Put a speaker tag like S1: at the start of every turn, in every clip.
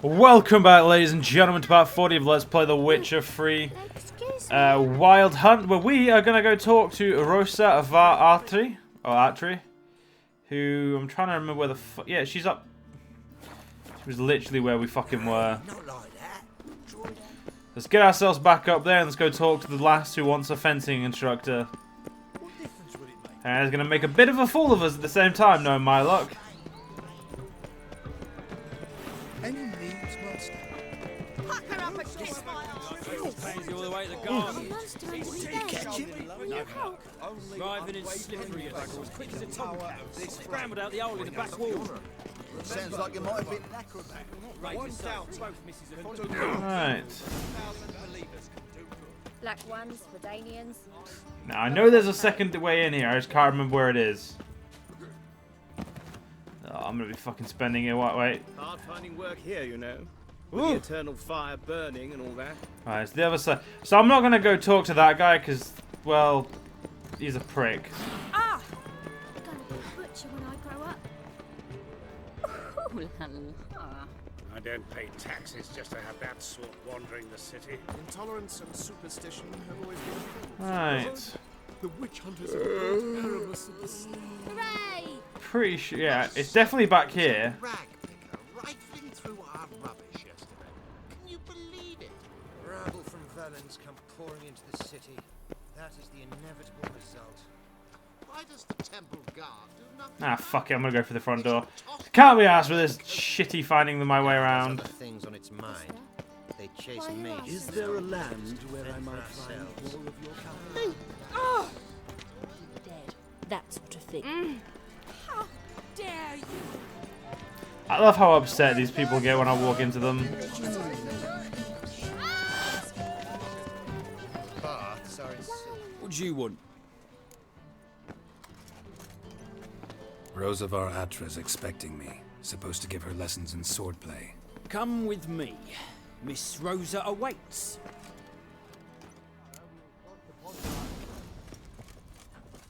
S1: Welcome back, ladies and gentlemen, to part 40 of Let's Play The Witcher 3 Wild Hunt, where we are going to go talk to Rosa var Atri, who I'm trying to remember where the fuck. Yeah, she's up. She was literally where we fucking were. Let's get ourselves back up there and let's go talk to the lass who wants a fencing instructor. And is going to make a bit of a fool of us at the same time, knowing my luck.
S2: Driving in slippery as quick as a tomcat. Scrambled out the hole in the back wall.
S3: Sounds like you might have been
S1: Right.
S4: Black ones, Redanians.
S1: Now I know there's a second way in here, I just can't remember where it is. Oh, I'm gonna be fucking spending it. Wait.
S5: Hard finding work here, you know. With the eternal fire burning and all that.
S1: Alright, it's the other side. So I'm not gonna go talk to that guy because, well, he's a prick.
S4: Ah! I'm gonna be a butcher when I grow up.
S6: I don't pay taxes just to have that sort wandering the city.
S7: Intolerance and superstition have always been things.
S1: Right.
S7: The witch hunters are the Erebus of the sea.
S4: Hooray!
S1: Pretty sure. Yeah, it's definitely back here.
S3: rag picker rifling through our rubbish yesterday. Can you believe it? Rabble from Valens come pouring into the city. That is the inevitable result. Why does the temple guard do nothing?
S1: Ah, fuck it. I'm gonna go for the front door. Can't be asked with this shitty finding my way around.
S3: Other things on its mind. They chase me.
S5: Is there a land where I might find more of your kind?
S4: Oh! Dead. That sort of thing. How dare you!
S1: I love how upset these people get when I walk into them.
S3: Baths are
S2: What do you want?
S8: Rosa var Atra's expecting me. Supposed to give her lessons in swordplay.
S2: Come with me. Miss Rosa awaits.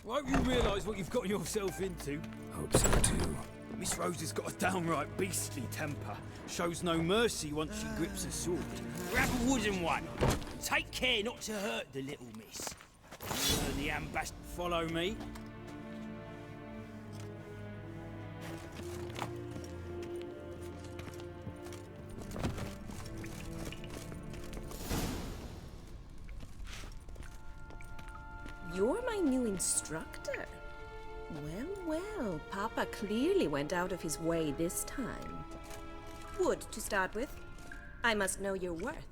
S2: Won't you realise what you've got yourself into?
S8: Hope so too.
S2: Miss Rosa's got a downright beastly temper. Shows no mercy once she grips a sword. Grab a wooden one. Take care not to hurt the little miss. Learn the ambash. Follow me.
S9: You're my new instructor. Well, Papa clearly went out of his way this time. Wood, to start with. I must know your worth.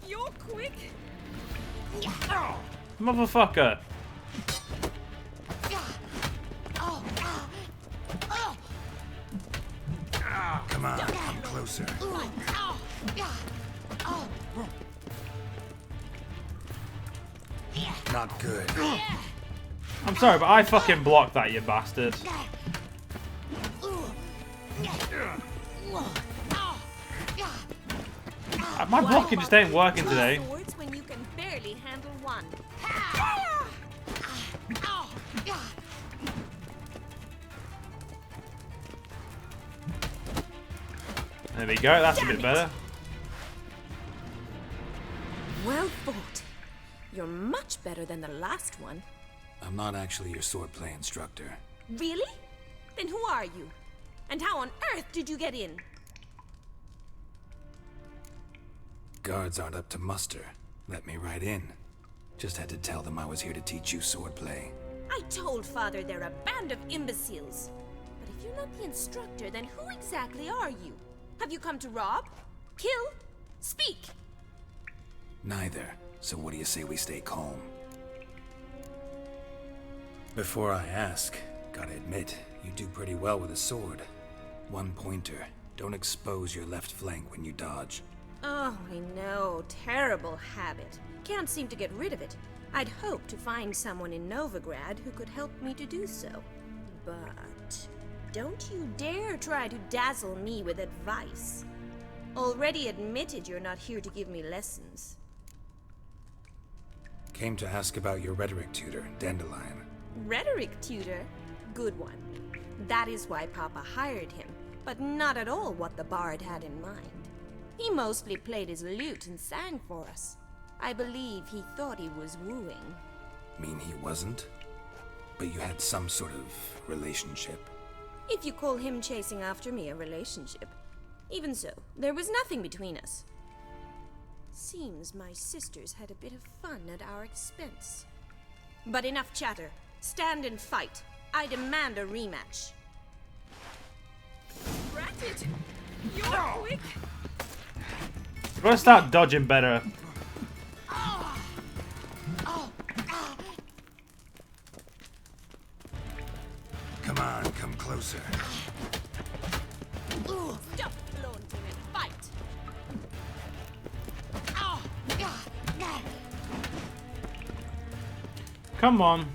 S4: You're quick!
S1: Motherfucker.
S8: Come on, come closer. Not good.
S1: I'm sorry, but I fucking blocked that, you bastard. My blocking just ain't working today.
S9: Swords when you can barely handle one.
S1: There we go, that's a bit better.
S9: Well fought. You're much better than the last one.
S8: I'm not actually your swordplay instructor.
S9: Really? Then who are you? And how on earth did you get in?
S8: Guards aren't up to muster. Let me right in. Just had to tell them I was here to teach you swordplay.
S9: I told Father they're a band of imbeciles. But if you're not the instructor, then who exactly are you? Have you come to rob? Kill? Speak!
S8: Neither. So what do you say we stay calm? Before I ask, gotta admit, you do pretty well with a sword. One pointer. Don't expose your left flank when you dodge.
S9: Oh, I know. Terrible habit. Can't seem to get rid of it. I'd hoped to find someone in Novigrad who could help me to do so. But don't you dare try to dazzle me with advice. Already admitted you're not here to give me lessons.
S8: Came to ask about your rhetoric tutor, Dandelion.
S9: Rhetoric tutor? Good one. That is why Papa hired him, but not at all what the bard had in mind. He mostly played his lute and sang for us. I believe he thought he was wooing.
S8: Mean he wasn't? But you had some sort of relationship?
S9: If you call him chasing after me a relationship. Even so, there was nothing between us. Seems my sisters had a bit of fun at our expense. But enough chatter. Stand and fight. I demand a rematch.
S10: Ratted! You're quick!
S1: We're gonna start dodging better.
S8: Come on, come closer.
S9: Stop flaunting and fight!
S1: Come on.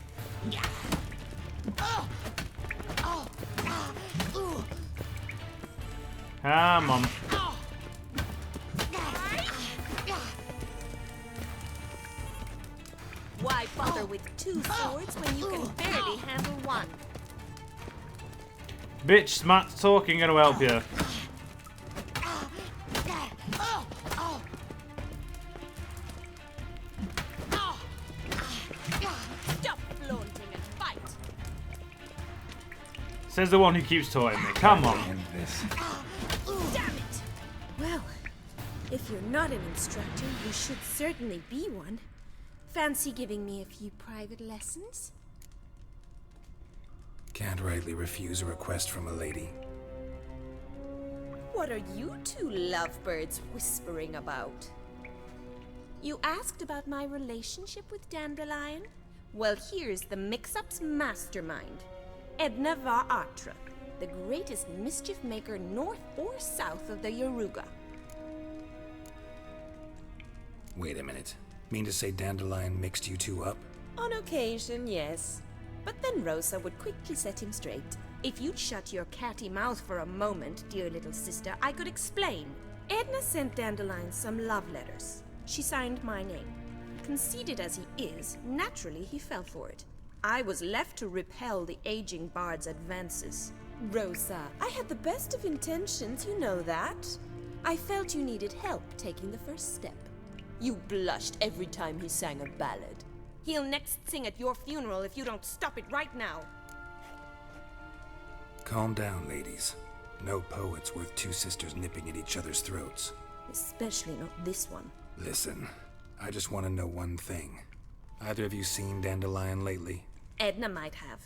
S1: Come on.
S9: Why bother with two swords when you can barely handle one?
S1: Bitch, smart talking gonna help you.
S9: Stop flaunting and fight!
S1: Says the one who keeps taunting me. Come on.
S8: End this.
S9: Damn it! Well, if you're not an instructor, you should certainly be one. Fancy giving me a few private lessons?
S8: Can't rightly refuse a request from a lady.
S9: What are you two lovebirds whispering about? You asked about my relationship with Dandelion? Well, here's the mix-up's mastermind. Edna var Atra, the greatest mischief maker north or south of the Yaruga.
S8: Wait a minute. Mean to say Dandelion mixed you two up?
S9: On occasion, yes. But then Rosa would quickly set him straight. If you'd shut your catty mouth for a moment, dear little sister, I could explain. Edna sent Dandelion some love letters. She signed my name. Conceited as he is, naturally he fell for it. I was left to repel the aging bard's advances. Rosa, I had the best of intentions, you know that. I felt you needed help taking the first step. You blushed every time he sang a ballad. He'll next sing at your funeral if you don't stop it right now.
S8: Calm down, ladies. No poet's worth two sisters nipping at each other's throats.
S9: Especially not this one.
S8: Listen, I just want to know one thing. Either of you seen Dandelion lately?
S9: Edna might have.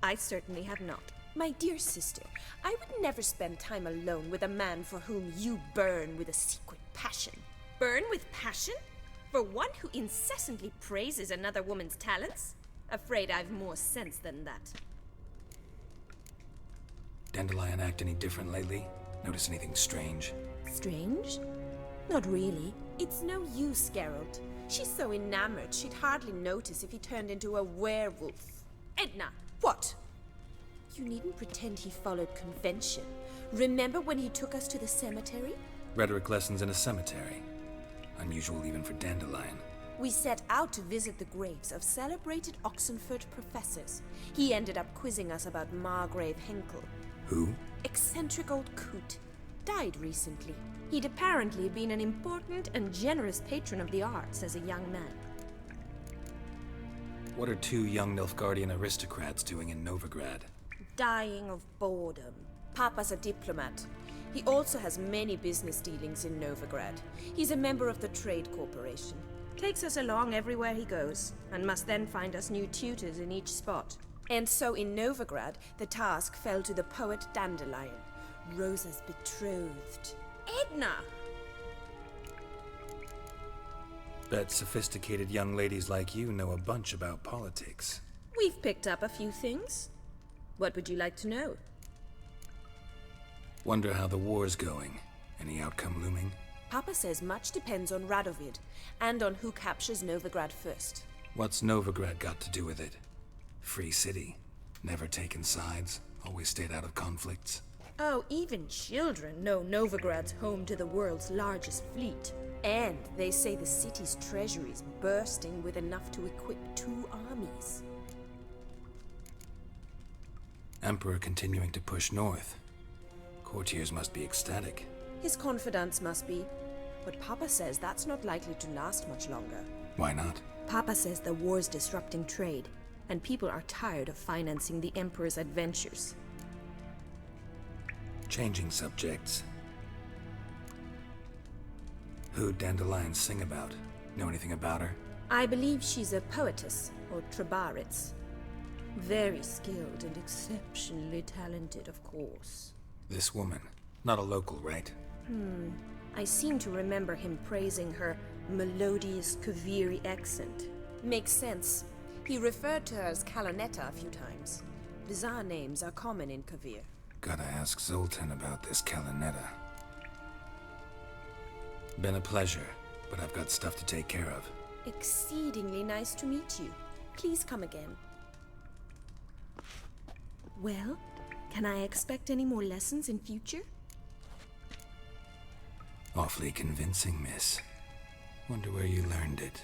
S9: I certainly have not. My dear sister, I would never spend time alone with a man for whom you burn with a secret passion. Burn with passion? For one who incessantly praises another woman's talents? Afraid I've more sense than that.
S8: Dandelion act any different lately? Notice anything strange?
S9: Strange? Not really. It's no use, Geralt. She's so enamored she'd hardly notice if he turned into a werewolf. Edna! What? You needn't pretend he followed convention. Remember when he took us to the cemetery?
S8: Rhetoric lessons in a cemetery. Unusual even for Dandelion.
S9: We set out to visit the graves of celebrated Oxenford professors. He ended up quizzing us about Margrave Henkel.
S8: Who?
S9: Eccentric old coot. Died recently. He'd apparently been an important and generous patron of the arts as a young man.
S8: What are two young Nilfgaardian aristocrats doing in Novigrad?
S9: Dying of boredom. Papa's a diplomat. He also has many business dealings in Novigrad. He's a member of the Trade Corporation. Takes us along everywhere he goes, and must then find us new tutors in each spot. And so in Novigrad, the task fell to the poet Dandelion, Rosa's betrothed. Edna!
S8: Bet sophisticated young ladies like you know a bunch about politics.
S9: We've picked up a few things. What would you like to know?
S8: Wonder how the war's going. Any outcome looming?
S9: Papa says much depends on Radovid, and on who captures Novigrad first.
S8: What's Novigrad got to do with it? Free city. Never taken sides. Always stayed out of conflicts.
S9: Oh, even children know Novigrad's home to the world's largest fleet. And they say the city's treasury's bursting with enough to equip 2 armies.
S8: Emperor continuing to push north. Courtiers must be ecstatic.
S9: His confidants must be. But Papa says that's not likely to last much longer.
S8: Why not?
S9: Papa says the war's disrupting trade, and people are tired of financing the Emperor's adventures.
S8: Changing subjects. Who'd Dandelion sing about? Know anything about her?
S9: I believe she's a poetess, or trabaritz. Very skilled and exceptionally talented, of course.
S8: This woman. Not a local, right?
S9: I seem to remember him praising her melodious Kaviri accent. Makes sense. He referred to her as Kalanetta a few times. Bizarre names are common in Kavir.
S8: Gotta ask Zoltan about this Kalanetta. Been a pleasure, but I've got stuff to take care of.
S9: Exceedingly nice to meet you. Please come again. Well, can I expect any more lessons in future?
S8: Awfully convincing, miss. Wonder where you learned it.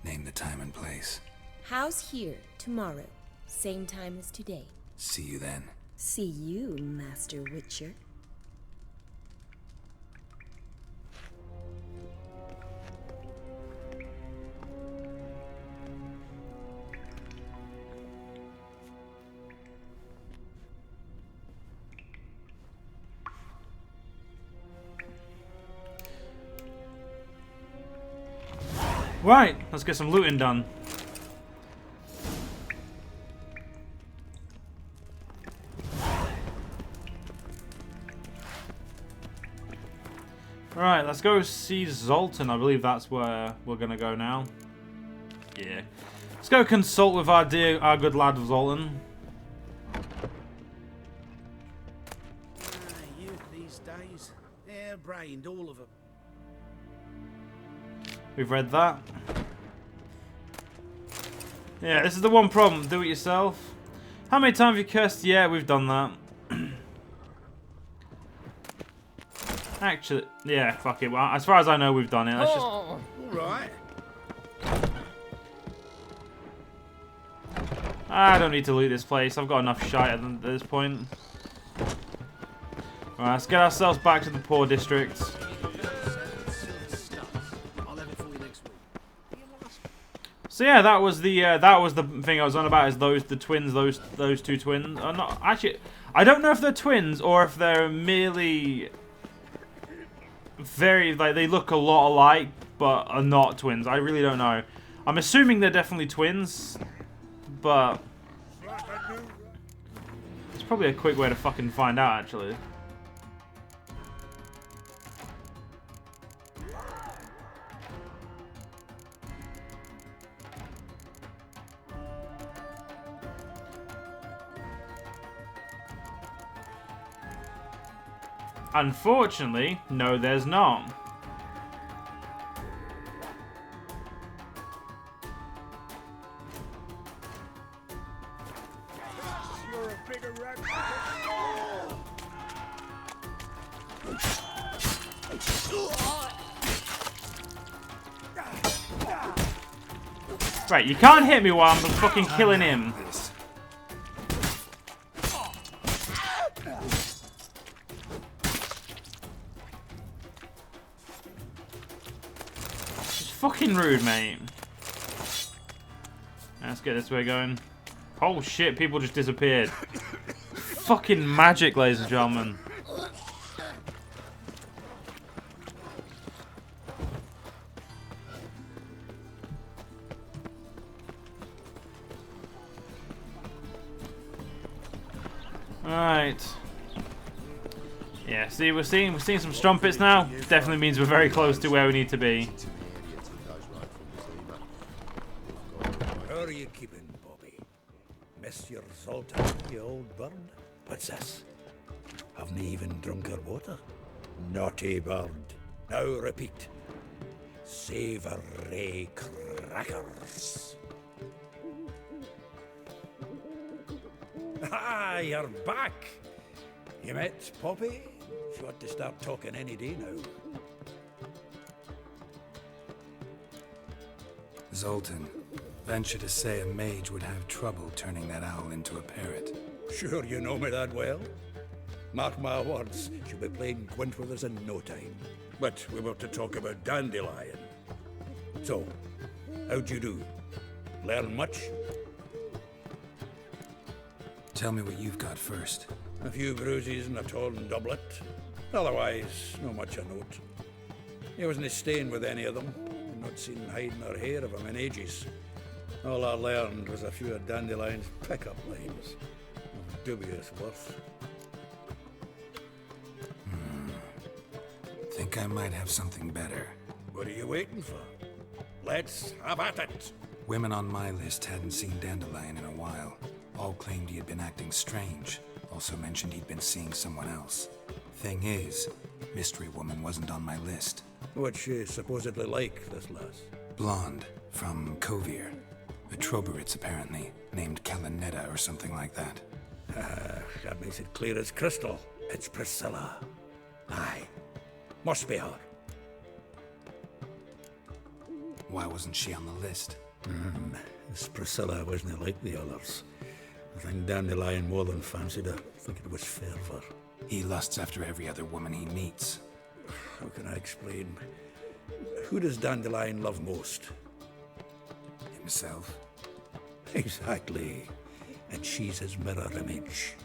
S8: Name the time and place.
S9: House here, tomorrow. Same time as today.
S8: See you then.
S9: See you, Master Witcher.
S1: Right, let's get some looting done. Alright, let's go see Zoltan. I believe that's where we're gonna go now. Yeah. Let's go consult with our good lad Zoltan.
S6: Youth these days, hair-brained, all of them.
S1: We've read that. Yeah, this is the one problem. Do it yourself. How many times have you cursed? Yeah, we've done that. Actually, yeah, fuck it. Well, as far as I know, we've done it. Let's just...
S6: All right.
S1: I don't need to loot this place. I've got enough shite at this point. Alright, let's get ourselves back to the poor districts. So yeah, that was the thing I was on about. Is the twins, those 2 twins? Not actually. I don't know if they're twins or if they're merely very they look a lot alike, but are not twins. I really don't know. I'm assuming they're definitely twins, but it's probably a quick way to fucking find out, actually. Unfortunately, no, there's not.
S6: You're a bigger rat.
S1: Right, you can't hit me while I'm fucking killing him. Fucking rude, mate. Let's get this way going. Oh shit, people just disappeared. Fucking magic, ladies and gentlemen. Alright. Yeah, see, we're seeing some strumpets now. Definitely means we're very close to where we need to be.
S6: How are you keeping, Bobby? Monsieur Zoltan, you old bird? What's this? Haven't even drunk her water? Naughty bird. Now repeat. Savory crab. crackers. Ah, you're back. You met Poppy? She ought to start talking any day now.
S8: Zoltan, venture to say a mage would have trouble turning that owl into a parrot.
S6: Sure you know me that well? Mark my words, she'll be playing quint with us in no time. But we were to talk about Dandelion. So, how'd you do? Learn much?
S8: Tell me what you've got first.
S6: A few bruises and a torn doublet. Otherwise, no much a note. He wasn't staying with any of them. I've not seen hiding or hair of him in ages. All I learned was a few of Dandelion's pickup lines. Of dubious worth.
S8: Think I might have something better.
S6: What are you waiting for? Let's have at it!
S8: Women on my list hadn't seen Dandelion in a while. All claimed he had been acting strange. Also mentioned he'd been seeing someone else. Thing is, Mystery Woman wasn't on my list.
S6: What's she supposedly like, this lass?
S8: Blonde, from Kovir. A Troberitz, apparently, named Kalanetta or something like that.
S6: That makes it clear as crystal. It's Priscilla. Aye. Must be her.
S8: Why wasn't she on the list?
S6: This Priscilla wasn't like the others. I think Dandelion more than fancied her. I think it was fervour.
S8: He lusts after every other woman he meets.
S6: How can I explain? Who does Dandelion love most?
S8: Himself.
S6: Exactly. And she's his mirror image.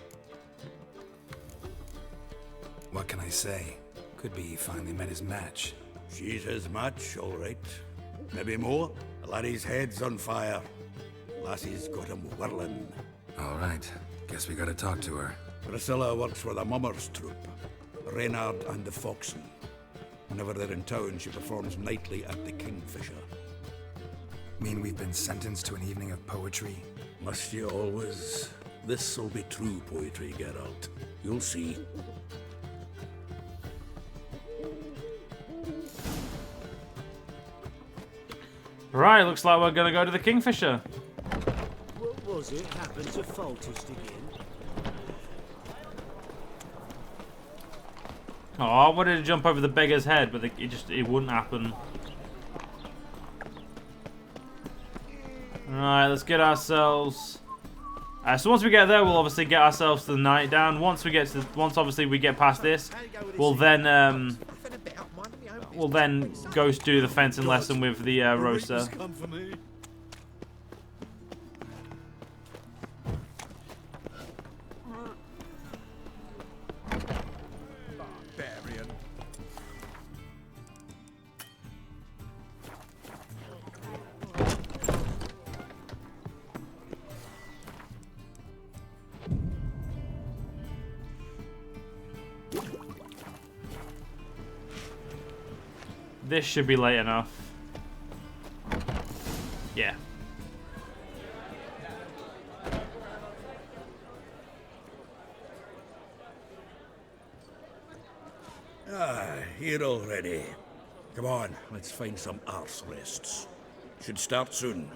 S8: What can I say? Could be he finally met his match.
S6: She's his match, all right. Maybe more. The laddie's head's on fire. Lassie's got him whirling.
S8: All right. Guess we gotta talk to her.
S6: Priscilla works for the Mummers troupe. Reynard and the Foxen. Whenever they're in town, she performs nightly at the Kingfisher.
S8: Mean we've been sentenced to an evening of poetry?
S6: Must you always? This'll be true poetry, Geralt. You'll see.
S1: Right, looks like we're gonna go to the Kingfisher.
S2: What was it happened to Foltest again?
S1: Oh, I wanted to jump over the beggar's head, but it wouldn't happen. Alright, let's get ourselves... so once we get there, we'll obviously get ourselves to the night down. Once obviously we get past this, we'll then go do the fencing lesson with the Rosa. This should be late enough. Yeah.
S6: Here already. Come on, let's find some arse rests. Should start soon.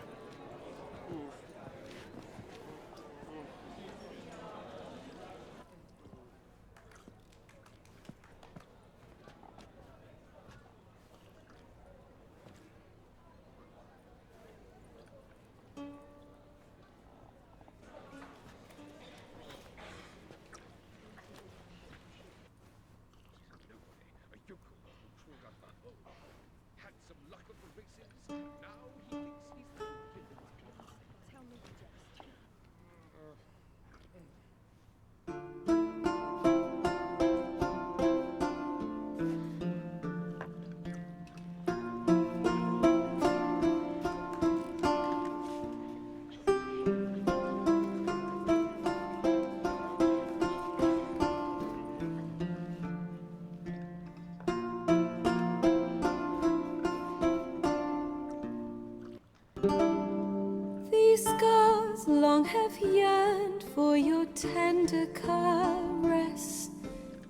S11: These scars long have yearned for your tender caress,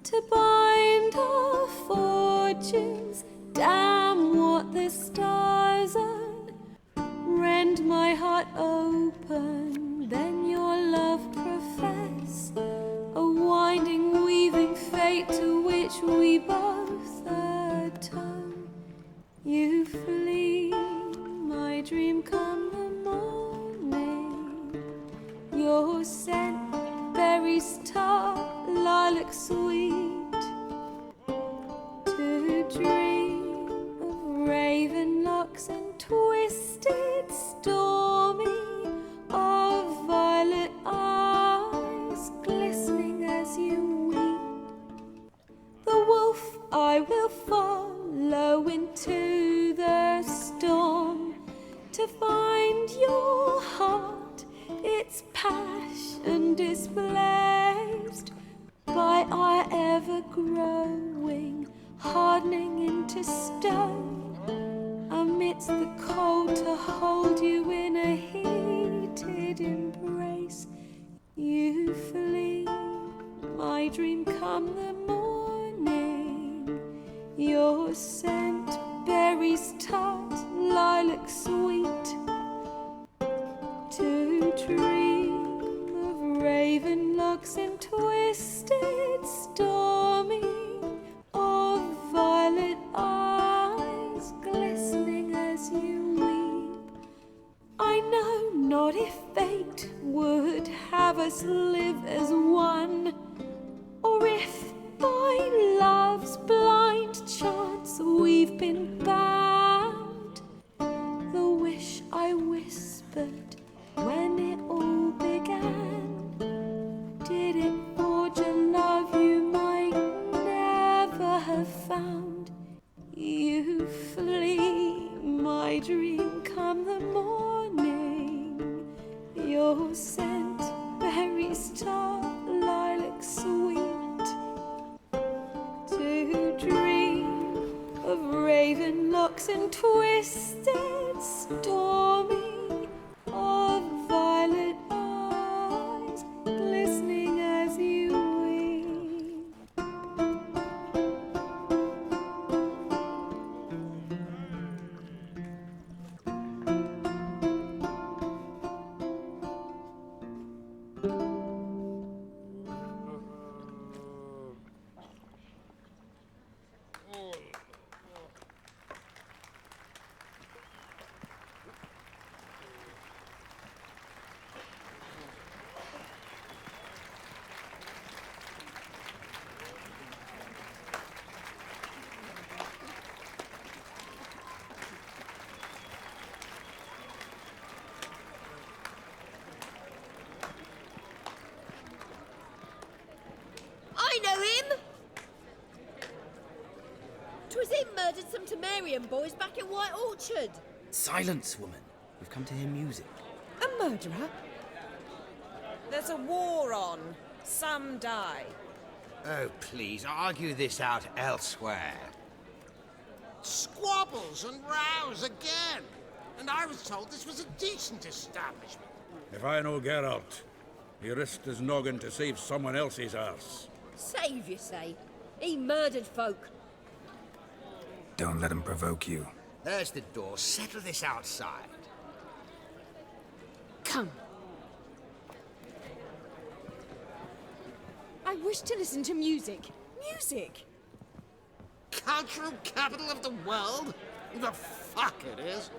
S11: to bind our fortunes. Damn what the stars are. and my heart open, then your love profess, a winding, weaving fate to which we both atone. You flee, my dream come the morning, your scent, berries tart, lilac sweet, to dream of raven locks and twisted, stormy, of violet eyes glistening as you weep. The wolf I will follow into the storm to find your heart, its passion displaced by our ever-growing, hardening into stone, amidst the cold to hold you in a heated embrace. You flee, my dream come the morning, your scent, berries tart, lilac sweet, to dream of raven locks and twisted, stormy, of violet eyes glistening as you weep. I know not if fate would have us live as one, or if by love's blind chance we've been bound. The wish I whispered when it all began, did it forge a love you might never have found? You flee, my dream come the morning, your scent, berries tart, lilac sweet, to dream of raven locks and twisted, stormy, of violet eyes glistening as you weep.
S4: I know him! 'Twas him murdered some Temerian boys back in White Orchard.
S2: Silence, woman. We've come to hear music.
S9: A murderer? There's a war on. Some die.
S3: Oh, please, argue this out elsewhere. Squabbles and rows again. And I was told this was a decent establishment.
S6: If I know Geralt, he risked his noggin to save someone else's arse.
S4: Save, you say? He murdered folk.
S8: Don't let him provoke you.
S3: There's the door. Settle this outside.
S10: Come. I wish to listen to music. Music!
S3: Cultural capital of the world? The fuck it is.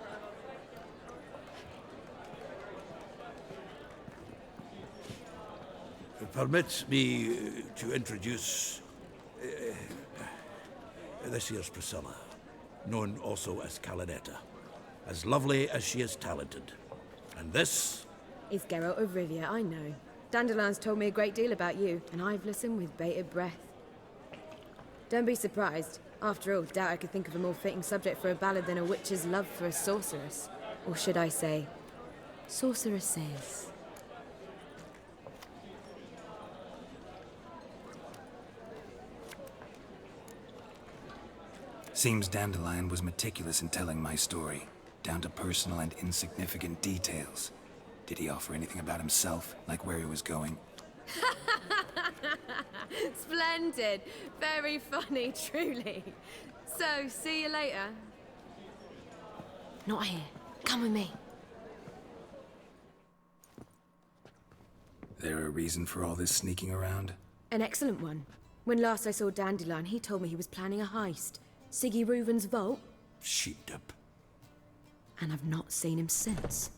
S6: Permit me to introduce this here's Priscilla, known also as Calinetta, as lovely as she is talented. And this
S12: is Geralt of Rivia, I know. Dandelion's told me a great deal about you, and I've listened with bated breath. Don't be surprised. After all, doubt I could think of a more fitting subject for a ballad than a witch's love for a sorceress. Or should I say, sorceresses.
S8: Seems Dandelion was meticulous in telling my story, down to personal and insignificant details. Did he offer anything about himself, like where he was going?
S12: Splendid. Very funny, truly. So, see you later.
S4: Not here. Come with me.
S8: There a reason for all this sneaking around?
S12: An excellent one. When last I saw Dandelion, he told me he was planning a heist. Siggy Reuven's vault.
S8: Sheeped up.
S12: And I've not seen him since.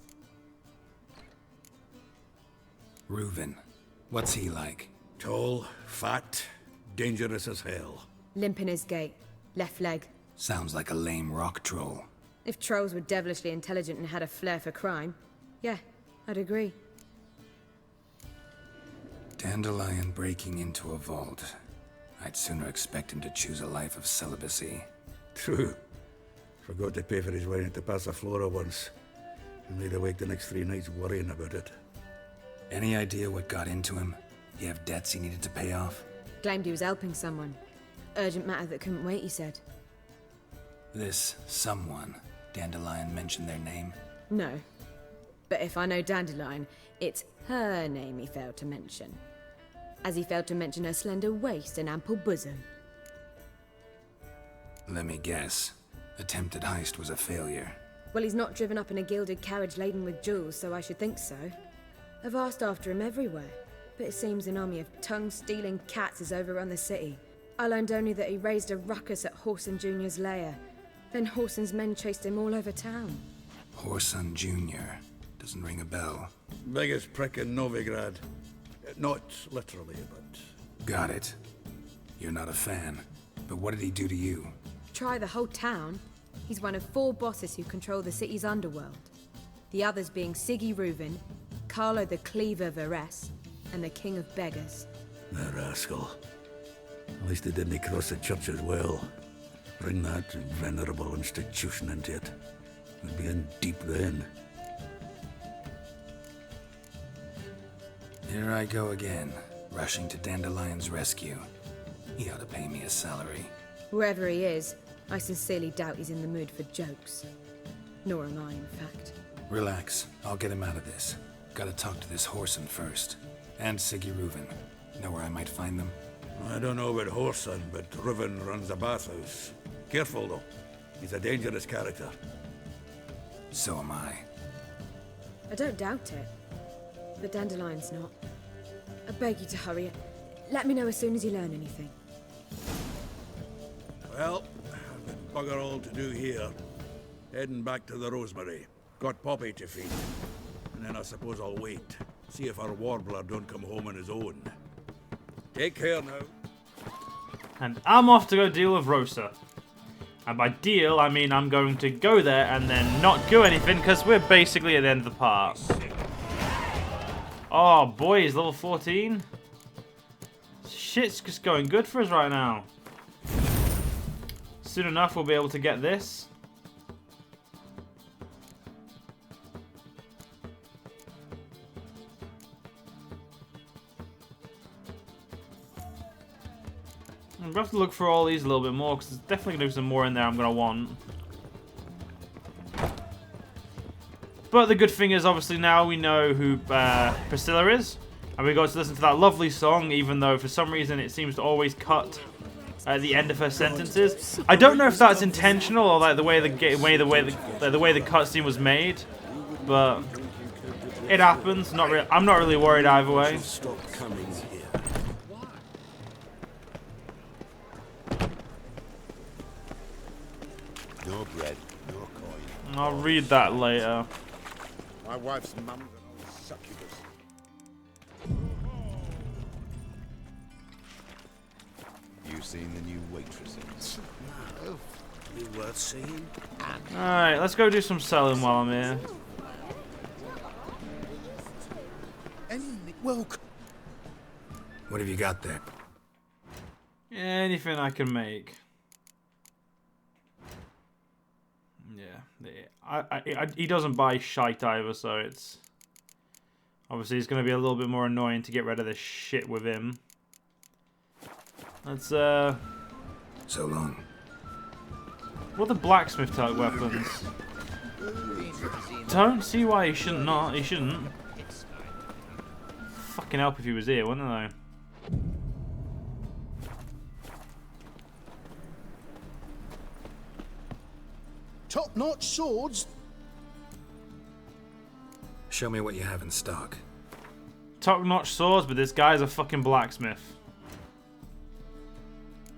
S8: Reuven. What's he like?
S6: Tall, fat, dangerous as hell.
S12: Limp in his gait. Left leg.
S8: Sounds like a lame rock troll.
S12: If trolls were devilishly intelligent and had a flair for crime, yeah, I'd agree.
S8: Dandelion breaking into a vault. I'd sooner expect him to choose a life of celibacy.
S6: True. Forgot to pay for his wine at the Passiflora once. And laid awake the next 3 nights worrying about it.
S8: Any idea what got into him? You have debts he needed to pay off?
S12: Claimed he was helping someone. Urgent matter that couldn't wait, he said.
S8: This someone, Dandelion mentioned their name?
S12: No. But if I know Dandelion, it's her name he failed to mention. As he failed to mention her slender waist and ample bosom.
S8: Let me guess. Attempted heist was a failure.
S12: Well, he's not driven up in a gilded carriage laden with jewels, so I should think so. I've asked after him everywhere, but it seems an army of tongue-stealing cats has overrun the city. I learned only that he raised a ruckus at Whoreson Jr.'s lair. Then Whoreson's men chased him all over town.
S8: Whoreson Jr. Doesn't ring a bell.
S6: Biggest prick in Novigrad. Not literally, but...
S8: Got it. You're not a fan. But what did he do to you?
S12: Try the whole town. He's one of 4 bosses who control the city's underworld. The others being Siggy Reuven, Carlo the Cleaver Varese, and the King of Beggars.
S6: The rascal. At least he didn't cross the church as well. Bring that venerable institution into it. We'd be in deep then.
S8: Here I go again, rushing to Dandelion's rescue. He ought to pay me a salary.
S12: Wherever he is, I sincerely doubt he's in the mood for jokes. Nor am I, in fact.
S8: Relax. I'll get him out of this. Gotta talk to this Whoreson first. And Siggy Reuven. Know where I might find them?
S6: I don't know about Whoreson, but Reuven runs a bathhouse. Careful, though. He's a dangerous character.
S8: So am I.
S12: I don't doubt it. But Dandelion's not. I beg you to hurry. Let me know as soon as you learn anything.
S6: Well, I've got bugger all to do here. Heading back to the Rosemary. Got Poppy to feed. And then I suppose I'll wait. See if our warbler don't come home on his own. Take care now.
S1: And I'm off to go deal with Rosa. And by deal, I mean I'm going to go there and then not do anything because we're basically at the end of the part. Oh, boys, level 14. Shit's just going good for us right now. Soon enough, we'll be able to get this. I'm going to have to look for all these a little bit more because there's definitely going to be some more in there I'm going to want. But the good thing is, obviously, now we know who Priscilla is. And we got to listen to that lovely song, even though for some reason it seems to always cut at the end of her sentences. I don't know if that's intentional or like the way the cutscene was made, but it happens. I'm not really worried either way.
S7: Stop coming here.
S3: No bread, no coin.
S1: I'll read that later.
S3: My wife's mum's an old succubus. You seen the new waitresses?
S7: No. Be worth seeing.
S1: Alright, let's go do some selling while I'm here.
S3: Welcome.
S8: What have you got there?
S1: Anything I can make. Yeah, he doesn't buy shite either, so it's... Obviously, it's going to be a little bit more annoying to get rid of this shit with him. Let's,
S8: So long.
S1: What are the blacksmith type weapons? Don't see why he shouldn't not. He shouldn't. Fucking help if he was here, wouldn't they?
S7: Top-notch swords.
S8: Show me what you have in stock.
S1: top-notch swords, but this guy's a fucking blacksmith.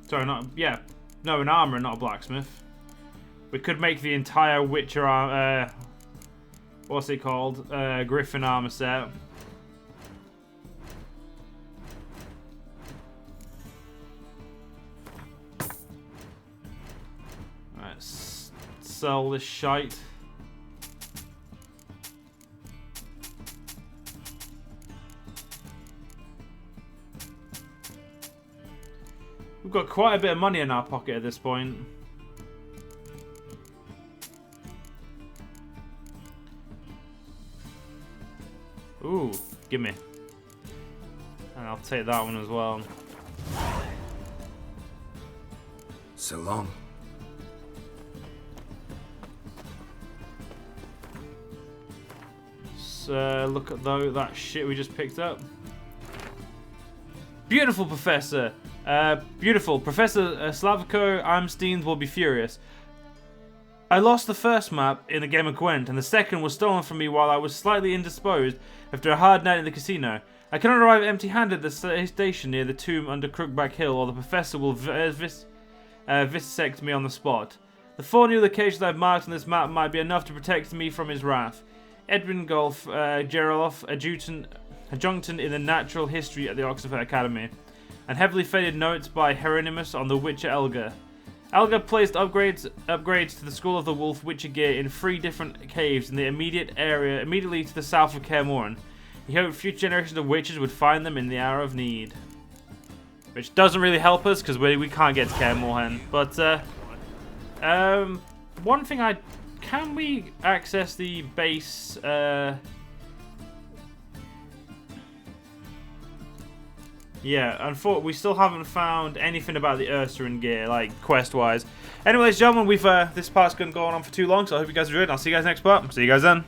S1: Sorry, not... Yeah. No, an armourer, not a blacksmith. We could make the entire Witcher... what's it called? Griffin armor set. Let's sell this shite. We've got quite a bit of money in our pocket at this point. Ooh, gimme. And I'll take that one as well.
S8: So long.
S1: So look at that shit we just picked up. Beautiful, Professor. Beautiful. Professor Slavko Amstein will be furious. I lost the first map in the game of Gwent, and the second was stolen from me while I was slightly indisposed after a hard night in the casino. I cannot arrive empty-handed at the station near the tomb under Crookback Hill, or the Professor will vivisect me on the spot. The 4 new locations I've marked on this map might be enough to protect me from his wrath. Edwin Golf, Geralt, adjunct in the natural history at the Oxford Academy, and heavily faded notes by Hieronymus on the Witcher Elgar. Elgar placed upgrades to the School of the Wolf Witcher gear in 3 different caves in the immediate area, immediately to the south of Kaer Morhen. He hoped future generations of witches would find them in the hour of need. Which doesn't really help us, because we can't get to Kaer Morhen. But, one thing can we access the base, yeah, unfortunately, we still haven't found anything about the Ursaring gear, like, quest-wise. Anyway, ladies and gentlemen, this part's been going on for too long, so I hope you guys enjoyed, and I'll see you guys next part. See you guys then.